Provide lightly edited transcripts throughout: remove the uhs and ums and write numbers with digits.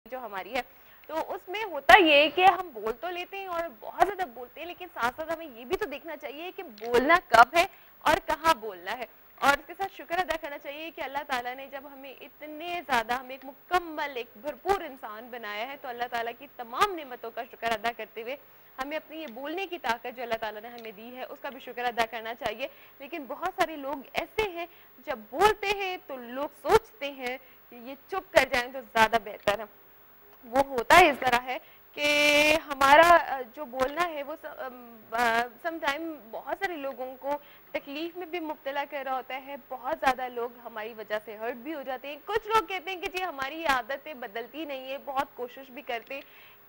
जो हमारी है, तो उसमें होता ये कि हम बोल तो लेते हैं और बहुत ज़्यादा बोलते हैं, लेकिन साथ साथ हमें ये भी तो देखना चाहिए कि बोलना कब है और कहाँ बोलना है। और उसके साथ शुक्र अदा करना चाहिए कि अल्लाह ताला ने जब हमें इतने ज़्यादा, हमें एक मुकम्मल, एक भरपूर इंसान बनाया है, तो अल्लाह ताला की तमाम नेमतों का शुक्र अदा करते हुए हमें अपनी ये बोलने की ताकत जो अल्लाह ताला ने हमें दी है उसका भी शुक्र अदा करना चाहिए। लेकिन बहुत सारे लोग ऐसे हैं, जब बोलते हैं तो लोग सोचते हैं कि ये चुप कर जाएं तो ज़्यादा बेहतर है। वो होता इस तरह है कि हमारा जो बोलना है वो समटाइम बहुत सारे लोगों को तकलीफ में भी मुब्तला कर रहा होता है। बहुत ज़्यादा लोग हमारी वजह से हर्ट भी हो जाते हैं। कुछ लोग कहते हैं कि जी हमारी आदतें बदलती नहीं है, बहुत कोशिश भी करते हैं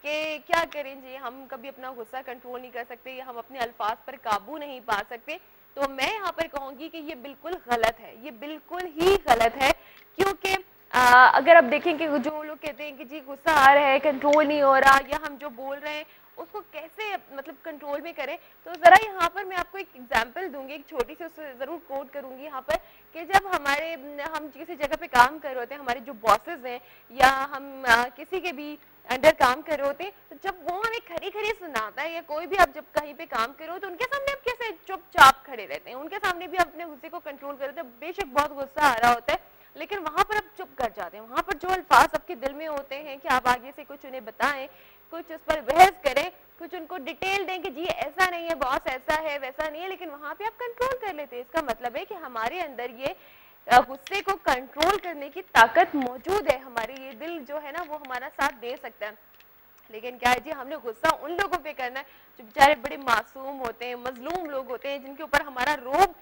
कि क्या करें जी, हम कभी अपना गुस्सा कंट्रोल नहीं कर सकते या हम अपने अल्फाज पर काबू नहीं पा सकते। तो मैं यहाँ पर कहूँगी कि ये बिल्कुल गलत है, ये बिल्कुल ही गलत है। क्योंकि अगर आप देखें कि जो लोग कहते हैं कि जी गुस्सा आ रहा है, कंट्रोल नहीं हो रहा, या हम जो बोल रहे हैं उसको कैसे मतलब कंट्रोल में करें, तो ज़रा यहाँ पर मैं आपको एक एग्जांपल दूंगी, एक छोटी सी, उससे ज़रूर कोट करूंगी यहाँ पर कि जब हम किसी जगह पे काम कर रहे होते हैं, हमारे जो बॉसेस हैं या हम किसी के भी अंडर काम कर रहे होते हैं, तो जब वो हमें खरी खरी सुनाता है, या कोई भी आप जब कहीं पे काम कर रहे हो तो उनके सामने आप कैसे चुपचाप खड़े रहते हैं, उनके सामने भी अपने गुस्से को कंट्रोल कर रहे थे। बेशक बहुत गुस्सा आ रहा होता है, लेकिन वहां पर आप चुप कर जाते हैं। वहां पर जो अल्फाज आपके दिल में होते हैं कि आप आगे से कुछ उन्हें बताएं, कुछ उस पर बहस करें, कुछ उनको डिटेल दें कि जी ऐसा नहीं है बॉस, ऐसा है वैसा नहीं है, लेकिन वहां पे आप कंट्रोल कर लेते हैं। इसका मतलब है कि हमारे अंदर ये गुस्से को कंट्रोल करने की ताकत मौजूद है। हमारे ये दिल जो है ना वो हमारा साथ दे सकता है। लेकिन क्या है जी, हमने गुस्सा उन लोगों पे करना है जो बेचारे बड़े मासूम होते हैं, मजलूम लोग होते हैं, जिनके ऊपर हमारा रोब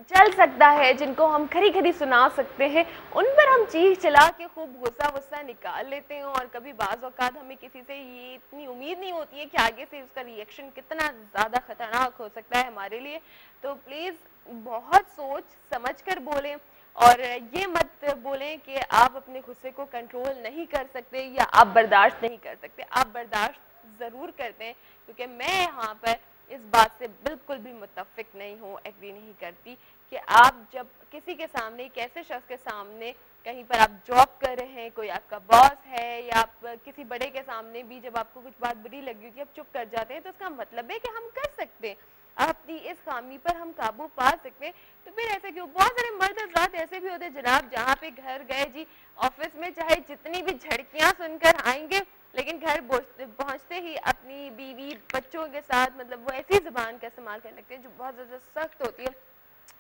चल सकता है, जिनको हम खरी खरी सुना सकते हैं, उन पर हम चीख चला के खूब गुस्सा निकाल लेते हैं। और कभी बाज़ औक़ात हमें किसी से ये इतनी उम्मीद नहीं होती है कि आगे से उसका रिएक्शन कितना ज़्यादा ख़तरनाक हो सकता है हमारे लिए। तो प्लीज़ बहुत सोच समझ कर बोलें, और ये मत बोलें कि आप अपने गुस्से को कंट्रोल नहीं कर सकते या आप बर्दाश्त नहीं कर सकते। आप बर्दाश्त ज़रूर करते हैं, क्योंकि मैं यहाँ पर इस बात से बिल्कुल भी मुत्तफिक नहीं हूँ, एग्री नहीं करती कि आप जब किसी के सामने, एक ऐसे शख्स के सामने, कहीं पर आप जॉब कर रहे हैं, कोई आपका बॉस है, या आप किसी बड़े के सामने भी जब आपको कुछ बात बुरी लगी होती है आप चुप कर जाते हैं, तो उसका मतलब है कि हम कर सकते हैं, अपनी इस खामी पर हम काबू पा सकते हैं। तो फिर ऐसे क्यों? बहुत सारे मर्द हज़रात ऐसे भी होते हैं जनाब, जहाँ पे घर गए जी, ऑफिस में चाहे जितनी भी झड़कियाँ सुनकर आएंगे, लेकिन घर पहुँचते ही अपनी बीवी बच्चों के साथ मतलब वो ऐसी ज़बान का इस्तेमाल करने लगते हैं जो बहुत ज़्यादा सख्त होती है।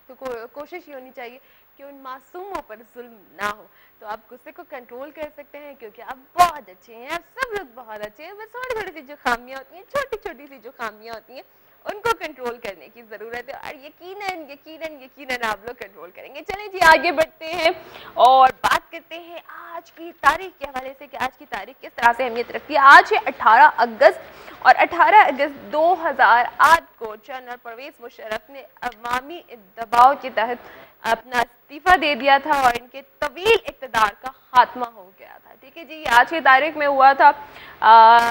तो कोशिश ये होनी चाहिए कि उन मासूमों पर जुल्म ना हो। तो आप गुस्से को कंट्रोल कर सकते हैं, क्योंकि आप बहुत अच्छे हैं, आप सब लोग बहुत अच्छे हैं। बस थोड़ी थोड़ी सी जो खामियां होती हैं, छोटी छोटी सी जो खामियां होती हैं, उनको कंट्रोल करने की ज़रूरत है, और यकीनन यकीनन यकीनन आप लोग कंट्रोल करेंगे। चलें जी आगे बढ़ते हैं और बात करते हैं आज की तारीख के हवाले से कि आज की तारीख किस तरह से अहमियत रखती है। आज है 18 अगस्त, और 18 अगस्त 2008 को जनरल परवेज़ मुशर्रफ ने अवामी दबाव के तहत अपना इस्तीफ़ा दे दिया था और इनके तवील इक़्तिदार का खात्मा हो गया था। ठीक है जी, आज की तारीख में हुआ था।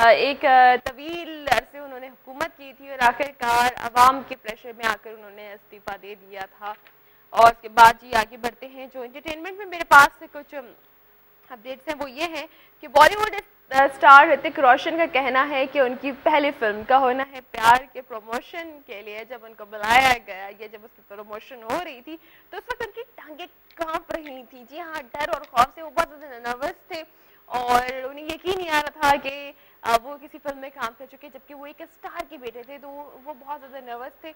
एक तवील अरसे उन्होंने हुकूमत की थी और आखिरकार अवाम के प्रेशर में आकर उन्होंने इस्तीफ़ा दे दिया था। और उसके बाद जी आगे बढ़ते हैं। जो एंटरटेनमेंट में मेरे पास से कुछ अपडेट्स हैं वो ये हैं कि बॉलीवुड स्टार ऋतिक रोशन का कहना है कि उनकी पहली फिल्म का होना है प्यार के प्रमोशन के लिए जब उनको बुलाया गया, या जब उसकी प्रमोशन हो रही थी, तो उस वक्त उनकी टांगें कांप रही थी। जी हाँ, डर और खौफ से वो बहुत ज़्यादा नर्वस थे और उन्हें यकीन नहीं आ रहा था कि वो किसी फिल्म में काम कर चुके, जबकि वो एक स्टार के बेटे थे, तो वो बहुत ज़्यादा नर्वस थे।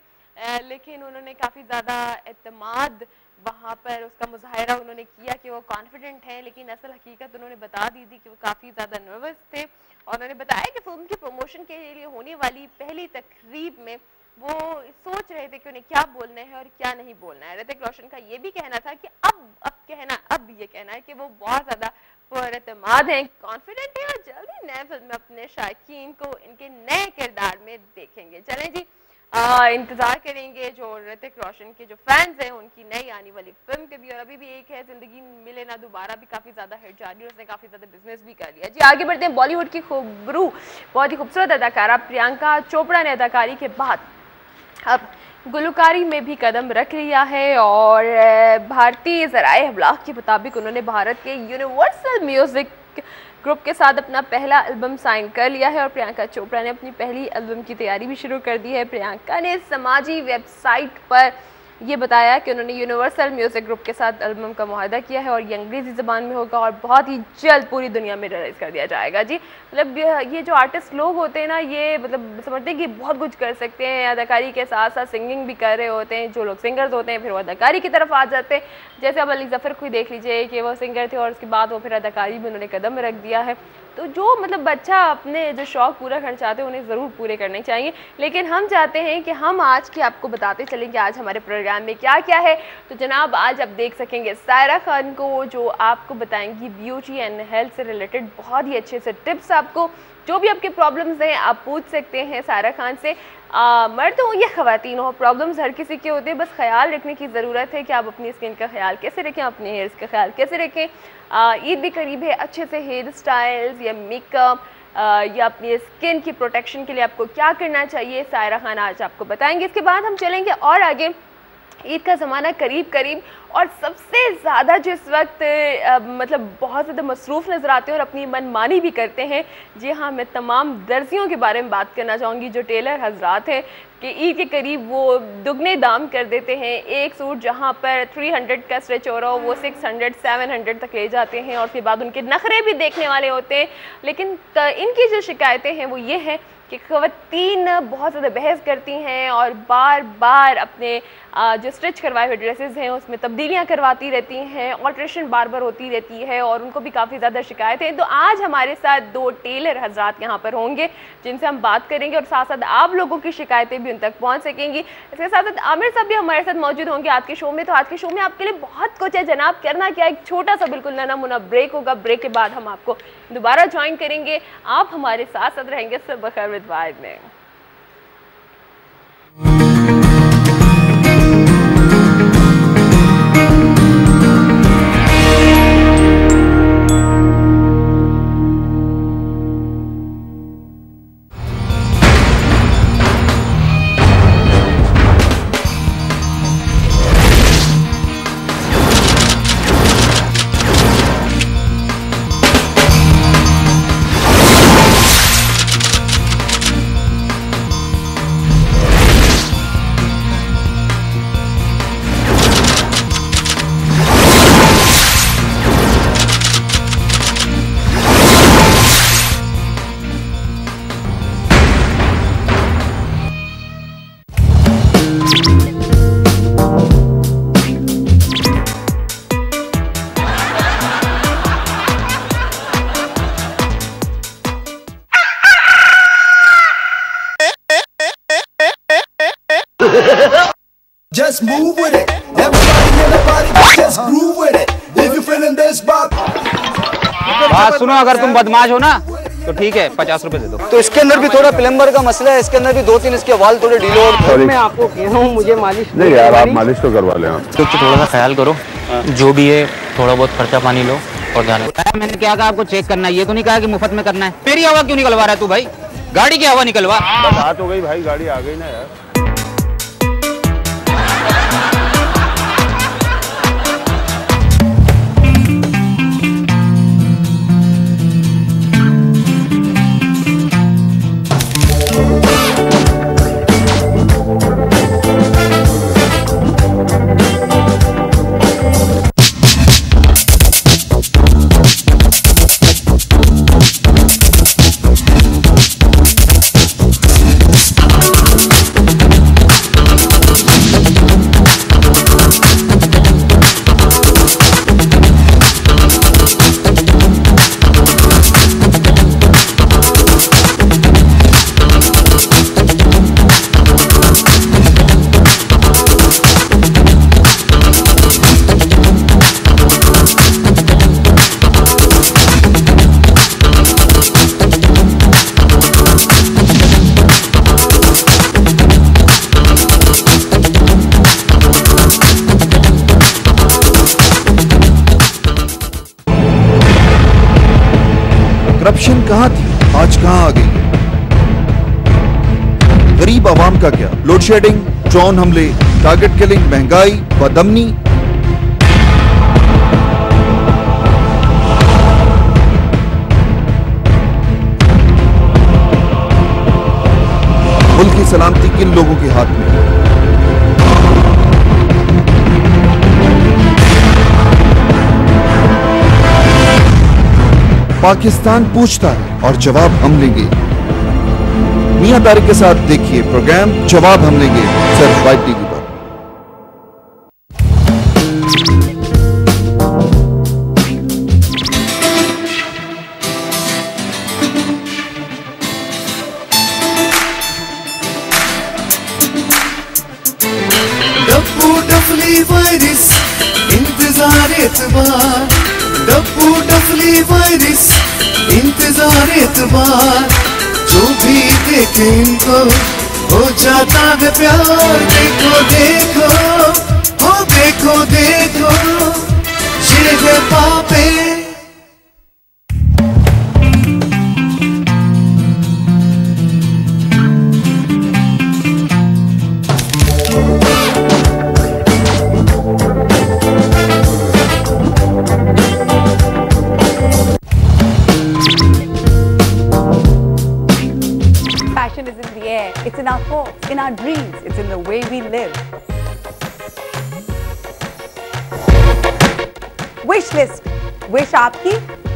लेकिन उन्होंने काफ़ी ज़्यादा एतमाद वहाँ पर उसका मुजाहरा उन्होंने किया कि वो कॉन्फिडेंट हैं, लेकिन असल हकीकत उन्होंने बता दी थी कि वो काफ़ी ज़्यादा नर्वस थे। और उन्होंने बताया कि फिल्म की प्रमोशन के लिए होने वाली पहली तकरीब में वो सोच रहे थे कि उन्हें क्या बोलना है और क्या नहीं बोलना है। ऋतिक रोशन का ये भी कहना था कि अब ये कहना है कि वो बहुत ज़्यादा पुरएतमाद हैं, कॉन्फिडेंट हैं, और जल्दी नए फिल्म में अपने शायकीन को इनके नए किरदार में देखेंगे। चलें जी, इंतजार करेंगे जो ऋतिक रोशन के जो फैंस हैं उनकी नई आने वाली फिल्म के भी। और अभी भी एक है जिंदगी मिले ना दोबारा, भी काफ़ी ज़्यादा हिट जा रही है, उसने काफ़ी ज़्यादा बिजनेस भी कर लिया। जी आगे बढ़ते हैं। बॉलीवुड की खूबरू, बहुत ही खूबसूरत अदाकारा प्रियंका चोपड़ा ने अदाकारी के बाद अब गुलकारी में भी कदम रख लिया है, और भारतीय ज़राए अबलाग के मुताबिक उन्होंने भारत के यूनिवर्सल म्यूज़िक ग्रुप के साथ अपना पहला एल्बम साइन कर लिया है और प्रियंका चोपड़ा ने अपनी पहली एल्बम की तैयारी भी शुरू कर दी है। प्रियंका ने समाजी वेबसाइट पर ये बताया कि उन्होंने यूनिवर्सल म्यूज़िक ग्रुप के साथ एल्बम का मुआहदा किया है और ये अंग्रेज़ी ज़बान में होगा और बहुत ही जल्द पूरी दुनिया में रिलीज़ कर दिया जाएगा। जी मतलब ये जो आर्टिस्ट लोग होते हैं ना, ये मतलब समझते हैं कि बहुत कुछ कर सकते हैं, अदाकारी के साथ साथ सिंगिंग भी कर रहे होते हैं। जो लोग सिंगर्स होते हैं फिर वो अदाकारी की तरफ आ जाते हैं। जैसे अब अली ज़फ़र को ही देख लीजिए कि वो सिंगर थे और उसके बाद वो फिर अदाकारी में उन्होंने कदम रख दिया है। तो जो मतलब बच्चा अपने जो शौक़ पूरा करना चाहते हैं उन्हें ज़रूर पूरे करने चाहिए। लेकिन हम चाहते हैं कि हम आज की आपको बताते चलें कि आज हमारे प्रोग्राम में क्या क्या है। तो जनाब आज आप देख सकेंगे सायरा खान को, जो आपको बताएंगी ब्यूटी एंड हेल्थ से रिलेटेड बहुत ही अच्छे से टिप्स। आपको जो भी आपके प्रॉब्लम्स हैं आप पूछ सकते हैं सायरा खान से। मर्द हो या ख़वातीन हो, प्रॉब्लम्स हर किसी के होते हैं, बस ख्याल रखने की ज़रूरत है कि आप अपनी स्किन का ख्याल कैसे रखें, अपने हेयर्स का ख्याल कैसे रखें। ईद भी करीब है, अच्छे से हेयर स्टाइल्स या मेकअप या अपनी स्किन की प्रोटेक्शन के लिए आपको क्या करना चाहिए, सायरा खान आज आपको बताएंगे। इसके बाद हम चलेंगे और आगे। ईद का ज़माना करीब करीब और सबसे ज़्यादा जिस वक्त मतलब बहुत ज़्यादा मसरूफ़ नज़र आते हैं और अपनी मनमानी भी करते हैं। जी हाँ, मैं तमाम दर्जियों के बारे में बात करना चाहूँगी, जो टेलर हजरात हैं कि ईद के करीब वो दुगने दाम कर देते हैं। एक सूट जहाँ पर 300 का स्टिच हो रहा हो वो 600 700 तक ले जाते हैं और फिर बाद उनके नखरे भी देखने वाले होते हैं। लेकिन इनकी जो शिकायतें हैं वो ये हैं कि ख़वातीन बहुत ज़्यादा बहस करती हैं और बार बार अपने जो स्टिच करवाए हुए ड्रेसेस हैं उसमें तब्दीलियां करवाती रहती हैं, ऑल्ट्रेशन बार बार होती रहती है और उनको भी काफ़ी ज़्यादा शिकायत है। तो आज हमारे साथ दो टेलर हजरात यहाँ पर होंगे जिनसे हम बात करेंगे और साथ साथ आप लोगों की शिकायतें भी उन तक पहुँच सकेंगी। इसके साथ साथ आमिर साहब भी हमारे साथ मौजूद होंगे आज के शो में। तो आज के शो में आपके लिए बहुत कुछ है जनाब, करना क्या, एक छोटा सा बिल्कुल नना मुना ब्रेक होगा। ब्रेक के बाद हम आपको दोबारा ज्वाइन करेंगे, आप हमारे साथ साथ रहेंगे सुबह खैर विद वाहिद में। Just move with it. Everybody in the party, just groove with it. If you feeling this bop. बात सुनो, अगर तुम बदमाश हो ना तो ठीक है 50 रुपए दे दो। तो इसके अंदर भी थोड़ा प्लम्बर का मसला है, इसके अंदर भी 2-3 इसके वाल थोड़े ढीले और मैं आपको कह रहा हूँ मुझे मालिश नहीं यार, आप मालिश तो करवा लें। आप तो थोड़ा सा ख्याल करो, जो भी है थोड़ा बहुत खर्चा पानी लो और जाने। मैंने क्या कहा आपको चेक करना है, ये तो नहीं कहा कि मुफ्त में करना है। मेरी हवा क्यों निकलवा रहा है तू भाई, गाड़ी की हवा निकलवा। बात हो गई भाई, गाड़ी आ गई ना यार। करप्शन कहाँ थी, आज कहाँ आ गई? गरीब आवाम का क्या? लोड शेडिंग, ड्रोन हमले, टारगेट किलिंग, महंगाई, बदअमनी। सलामती किन लोगों के हाथ में है? पाकिस्तान पूछता है और जवाब हम लेंगे। मियां तारिक के साथ देखिए प्रोग्राम जवाब हम लेंगे सिर्फ वाइट टीवी पर। डब्बू डफली वायरस इंतजार एतबार, डब्बू डफली वायरस इंतजार एतबार, जो भी देखे इनको हो जाता है प्यार। देखो देखो हो देखो देखो ये है पापे। Passion is in the air. It's in our thoughts, in our dreams. It's in the way we live. Wish list. Wish आपकी,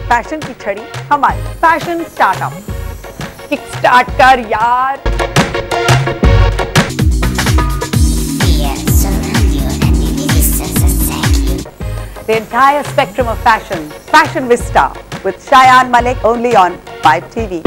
फैशन की छड़ी हमारी। Fashion startup. किक स्टार्ट कर यार। The entire spectrum of fashion. Fashion Vista with Shayan Malik only on 5TV.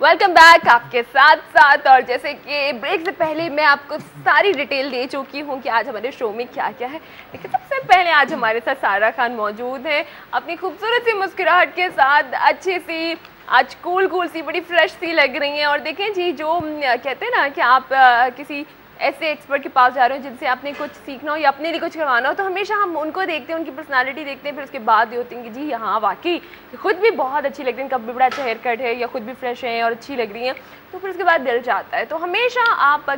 Welcome back आपके साथ साथ। और जैसे कि ब्रेक से पहले मैं आपको सारी डिटेल दे चुकी हूँ कि आज हमारे शो में क्या क्या है, लेकिन सबसे पहले आज हमारे साथ सारा खान मौजूद है अपनी खूबसूरत सी मुस्कुराहट के साथ, अच्छी सी आज कूल सी बड़ी फ्रेश सी लग रही हैं। और देखें जी, जो कहते हैं ना कि आप किसी ऐसे एक्सपर्ट के पास जा रहे हो जिनसे आपने कुछ सीखना हो या अपने लिए कुछ करवाना हो, तो हमेशा हम उनको देखते हैं, उनकी पर्सनालिटी देखते हैं, फिर उसके बाद ये होती हैं कि जी हाँ वाकई खुद भी बहुत अच्छी लग रही हैं, कब भी बड़ा अच्छा हेयर कट है या खुद भी फ्रेश हैं और अच्छी लग रही हैं, तो फिर उसके बाद दिल चाहता है। तो हमेशा आप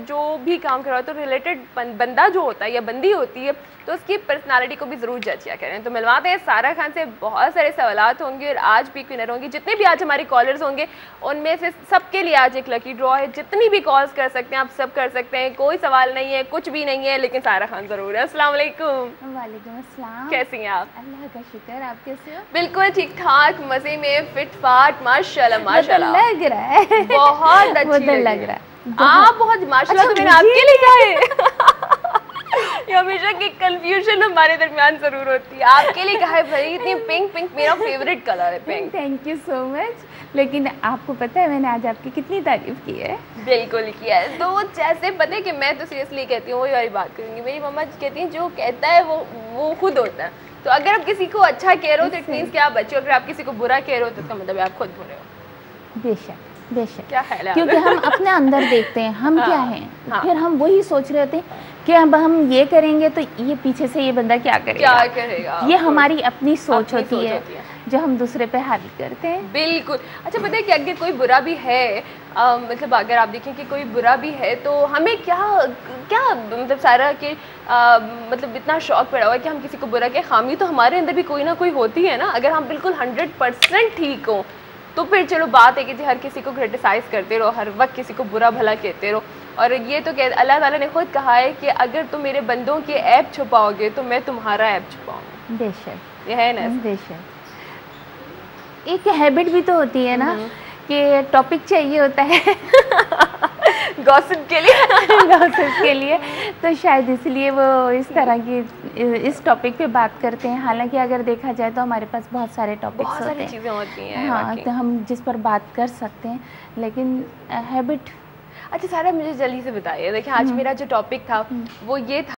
जो भी काम करवाओ तो रिलेटेड बंदा जो होता है या बंदी होती है तो उसकी पर्सनालिटी को भी ज़रूर जज किया करें। तो मिलवाते हैं सारा खान से, बहुत सारे सवालात होंगे और आज भी विनर होंगी। जितने भी आज हमारे कॉलर्स होंगे उनमें से सबके लिए आज एक लकी ड्रॉ है। जितनी भी कॉल्स कर सकते हैं आप सब कर सकते हैं, कोई सवाल नहीं है, कुछ भी नहीं है, लेकिन सारा खान ज़रूर है। अस्सलाम वालेकुम। वालेकुम अस्सलाम। कैसी हैं आप? अल्लाह का शुक्र, आप कैसे हो? बिल्कुल ठीक ठाक, मज़े में, फिट फाट, माशाल्लाह माशाल्लाह। लग रहा है बहुत अच्छी लग रहा है आप बहुत माशाल्लाह। तो मैंने आपके लिए कहा है ये हमेशा की कंफ्यूजन हमारे दरमियान जरूर होती है। आपके लिए कहा है भाई, इतनी पिंक मेरा फेवरेट कलर है pink. Thank you so much. लेकिन आपको पता है मैंने आज आपकी कितनी तारीफ की है? बिल्कुल किया है। तो जैसे पता है कि मैं तो सीरियसली कहती हूँ, वही वाली बात करूँगी। मेरी मम्मा कहती हैं जो कहता है वो खुद होता है। तो अगर आप किसी को अच्छा कह रहे हो तो इट मीन्स कि आप अच्छे हो, अगर आप किसी को बुरा कह रहे हो तो इसका मतलब आप खुद बुरे हो। बेशक क्या ख्याल है? क्योंकि हम अपने अंदर देखते हैं हम क्या हैं, हाँ। फिर हम वही सोच रहे होते हैं कि अब हम ये करेंगे तो ये पीछे से ये बंदा क्या करेगा। ये हमारी अपनी सोच होती है जो हम दूसरे पे हावी करते हैं। बिल्कुल। अच्छा पता है कि अगर कोई बुरा भी है, मतलब अगर आप देखें कि कोई बुरा भी है तो हमें क्या मतलब सारा कि मतलब इतना शौक पड़ा हुआ है कि हम किसी को बुरा कहें। खामी तो हमारे अंदर भी कोई ना कोई होती है ना। अगर हम बिल्कुल 100% ठीक हो तो फिर चलो बात है कि जी हर किसी को क्रिटिसाइज़ करते रहो, हर वक्त किसी को बुरा भला कहते रहो। और ये तो अल्लाह ताला ने खुद कहा है कि अगर तुम मेरे बंदों के ऐप छुपाओगे तो मैं तुम्हारा ऐप छुपाऊंगी। बेशक ये है ना। बेशक एक हैबिट भी तो होती है ना कि टॉपिक चाहिए होता है गॉसिप के लिए गॉसिप के लिए, तो शायद इसलिए वो इस तरह की इस टॉपिक पे बात करते हैं। हालांकि अगर देखा जाए तो हमारे पास बहुत सारे टॉपिक्स होते हैं, बहुत सारी चीज़ें होती हैं। हाँ, तो हम जिस पर बात कर सकते हैं, लेकिन हैबिट। अच्छा सारा मुझे जल्दी से बताइए, देखिए आज मेरा जो टॉपिक था वो ये था